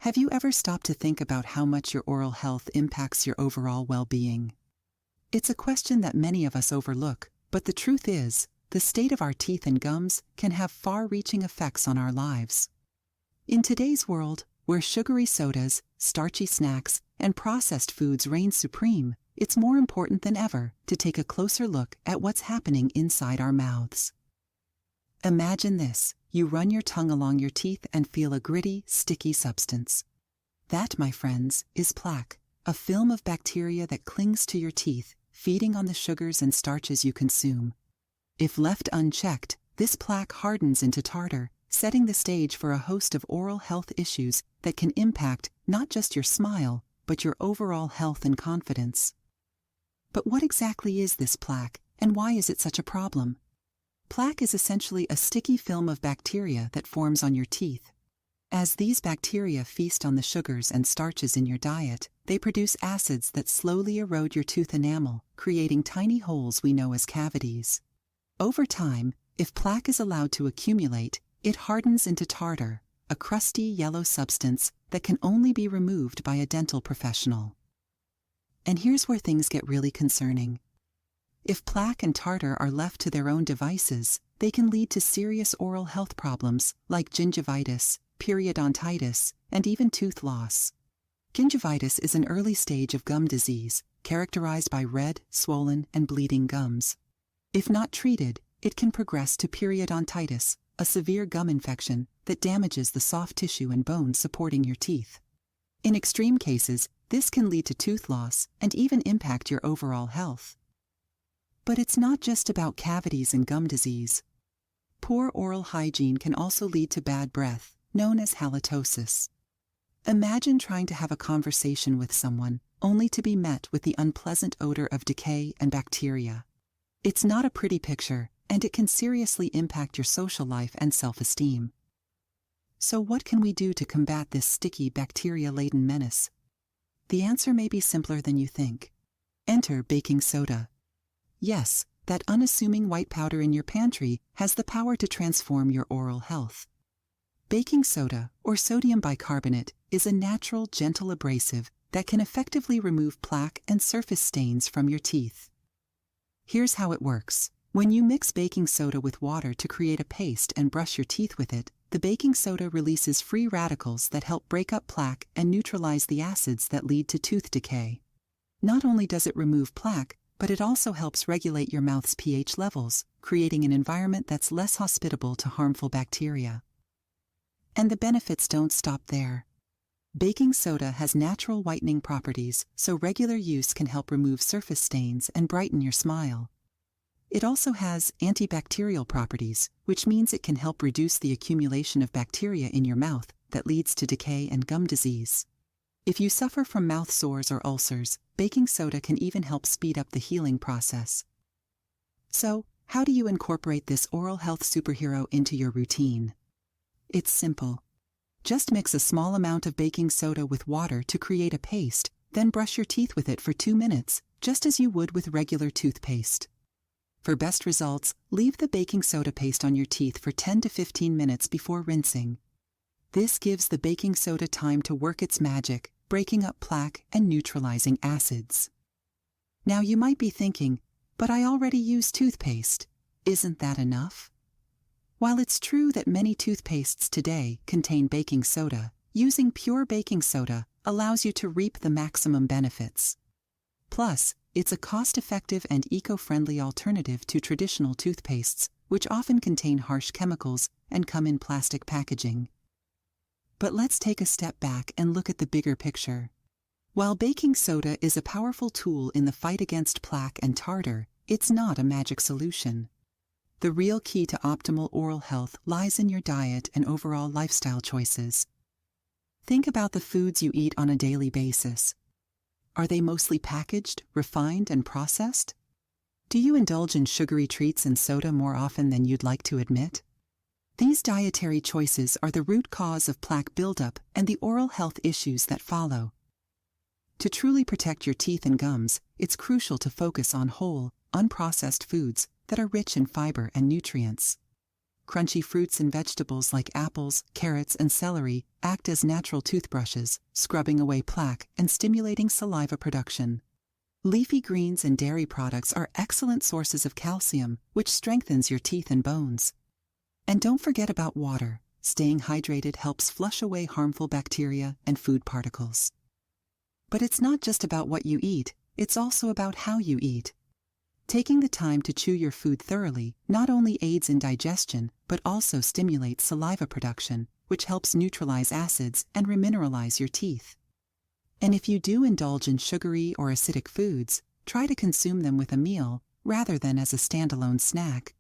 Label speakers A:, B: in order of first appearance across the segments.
A: Have you ever stopped to think about how much your oral health impacts your overall well-being? It's a question that many of us overlook, but the truth is, the state of our teeth and gums can have far-reaching effects on our lives. In today's world, where sugary sodas, starchy snacks, and processed foods reign supreme, it's more important than ever to take a closer look at what's happening inside our mouths. Imagine this: you run your tongue along your teeth and feel a gritty, sticky substance. That, my friends, is plaque, a film of bacteria that clings to your teeth, feeding on the sugars and starches you consume. If left unchecked, this plaque hardens into tartar, setting the stage for a host of oral health issues that can impact not just your smile, but your overall health and confidence. But what exactly is this plaque, and why is it such a problem? Plaque is essentially a sticky film of bacteria that forms on your teeth. As these bacteria feast on the sugars and starches in your diet, they produce acids that slowly erode your tooth enamel, creating tiny holes we know as cavities. Over time, if plaque is allowed to accumulate, it hardens into tartar, a crusty yellow substance that can only be removed by a dental professional. And here's where things get really concerning. If plaque and tartar are left to their own devices, they can lead to serious oral health problems like gingivitis, periodontitis, and even tooth loss. Gingivitis is an early stage of gum disease, characterized by red, swollen, and bleeding gums. If not treated, it can progress to periodontitis, a severe gum infection that damages the soft tissue and bones supporting your teeth. In extreme cases, this can lead to tooth loss and even impact your overall health. But it's not just about cavities and gum disease. Poor oral hygiene can also lead to bad breath, known as halitosis. Imagine trying to have a conversation with someone, only to be met with the unpleasant odor of decay and bacteria. It's not a pretty picture, and it can seriously impact your social life and self-esteem. So what can we do to combat this sticky, bacteria-laden menace? The answer may be simpler than you think. Enter baking soda. Yes, that unassuming white powder in your pantry has the power to transform your oral health. Baking soda, or sodium bicarbonate, is a natural, gentle abrasive that can effectively remove plaque and surface stains from your teeth. Here's how it works. When you mix baking soda with water to create a paste and brush your teeth with it, the baking soda releases free radicals that help break up plaque and neutralize the acids that lead to tooth decay. Not only does it remove plaque, but it also helps regulate your mouth's pH levels, creating an environment that's less hospitable to harmful bacteria. And the benefits don't stop there. Baking soda has natural whitening properties, so regular use can help remove surface stains and brighten your smile. It also has antibacterial properties, which means it can help reduce the accumulation of bacteria in your mouth that leads to decay and gum disease. If you suffer from mouth sores or ulcers, baking soda can even help speed up the healing process. So, how do you incorporate this oral health superhero into your routine? It's simple. Just mix a small amount of baking soda with water to create a paste, then brush your teeth with it for 2 minutes, just as you would with regular toothpaste. For best results, leave the baking soda paste on your teeth for 10 to 15 minutes before rinsing. This gives the baking soda time to work its magic, breaking up plaque and neutralizing acids. Now you might be thinking, but I already use toothpaste. Isn't that enough? While it's true that many toothpastes today contain baking soda, using pure baking soda allows you to reap the maximum benefits. Plus, it's a cost-effective and eco-friendly alternative to traditional toothpastes, which often contain harsh chemicals and come in plastic packaging. But let's take a step back and look at the bigger picture. While baking soda is a powerful tool in the fight against plaque and tartar, it's not a magic solution. The real key to optimal oral health lies in your diet and overall lifestyle choices. Think about the foods you eat on a daily basis. Are they mostly packaged, refined, and processed? Do you indulge in sugary treats and soda more often than you'd like to admit? These dietary choices are the root cause of plaque buildup and the oral health issues that follow. To truly protect your teeth and gums, it's crucial to focus on whole, unprocessed foods that are rich in fiber and nutrients. Crunchy fruits and vegetables like apples, carrots, and celery act as natural toothbrushes, scrubbing away plaque and stimulating saliva production. Leafy greens and dairy products are excellent sources of calcium, which strengthens your teeth and bones. And don't forget about water. Staying hydrated helps flush away harmful bacteria and food particles. But it's not just about what you eat, it's also about how you eat. Taking the time to chew your food thoroughly not only aids in digestion, but also stimulates saliva production, which helps neutralize acids and remineralize your teeth. And if you do indulge in sugary or acidic foods, try to consume them with a meal rather than as a standalone snack.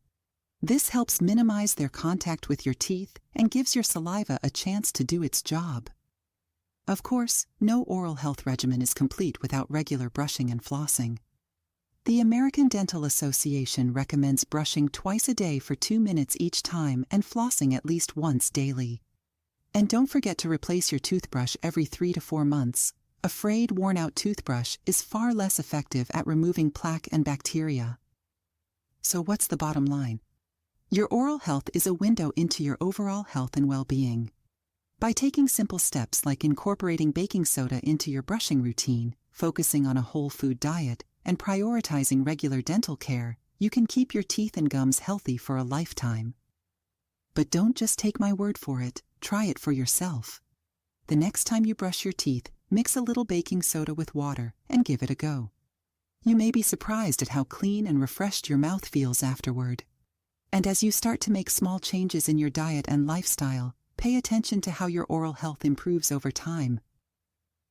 A: This helps minimize their contact with your teeth and gives your saliva a chance to do its job. Of course, no oral health regimen is complete without regular brushing and flossing. The American Dental Association recommends brushing twice a day for 2 minutes each time and flossing at least once daily. And don't forget to replace your toothbrush every 3 to 4 months. A frayed, worn-out toothbrush is far less effective at removing plaque and bacteria. So what's the bottom line? Your oral health is a window into your overall health and well-being. By taking simple steps like incorporating baking soda into your brushing routine, focusing on a whole food diet, and prioritizing regular dental care, you can keep your teeth and gums healthy for a lifetime. But don't just take my word for it, try it for yourself. The next time you brush your teeth, mix a little baking soda with water and give it a go. You may be surprised at how clean and refreshed your mouth feels afterward. And as you start to make small changes in your diet and lifestyle, pay attention to how your oral health improves over time.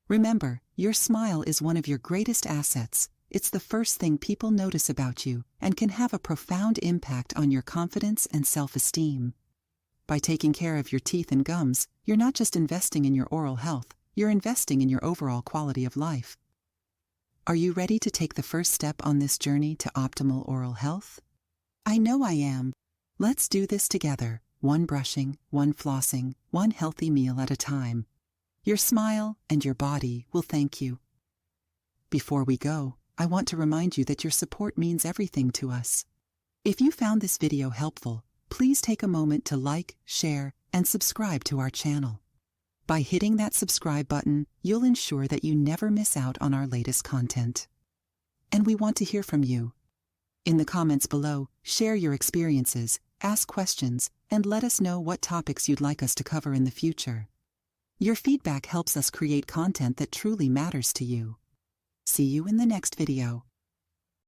A: Remember, your smile is one of your greatest assets. It's the first thing people notice about you and can have a profound impact on your confidence and self-esteem. By taking care of your teeth and gums, you're not just investing in your oral health, you're investing in your overall quality of life. Are you ready to take the first step on this journey to optimal oral health? I know I am. Let's do this together, one brushing, one flossing, one healthy meal at a time. Your smile and your body will thank you. Before we go, I want to remind you that your support means everything to us. If you found this video helpful, please take a moment to like, share, and subscribe to our channel. By hitting that subscribe button, you'll ensure that you never miss out on our latest content. And we want to hear from you. In the comments below, share your experiences, ask questions, and let us know what topics you'd like us to cover in the future. Your feedback helps us create content that truly matters to you. See you in the next video.